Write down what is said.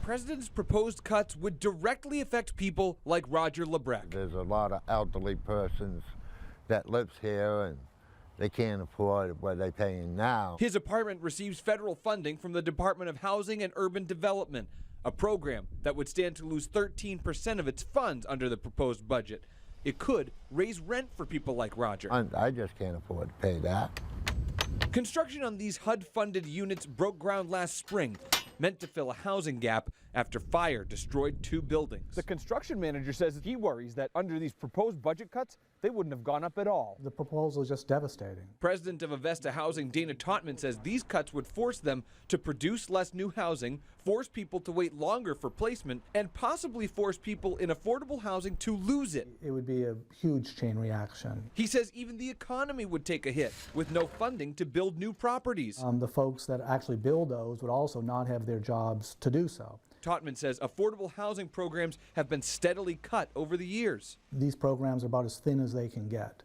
president's proposed cuts would directly affect people like Roger Lebrecht. There's a lot of elderly persons that lives here and they can't afford what they're paying now. His apartment receives federal funding from the Department of Housing and Urban Development, a program that would stand to lose 13% of its funds under the proposed budget. It could raise rent for people like Roger. I just can't afford to pay that. Construction on these HUD-funded units broke ground last spring, meant to fill a housing gap after fire destroyed 2 buildings. The construction manager says he worries that under these proposed budget cuts, they wouldn't have gone up at all. The proposal is just devastating. President of Avesta Housing, Dana Tautman, says these cuts would force them to produce less new housing, force people to wait longer for placement, and possibly force people in affordable housing to lose it. It would be a huge chain reaction. He says even the economy would take a hit with no funding to build new properties. The folks that actually build those would also not have their jobs to do so. Tautman says affordable housing programs have been steadily cut over the years. These programs are about as thin as they can get.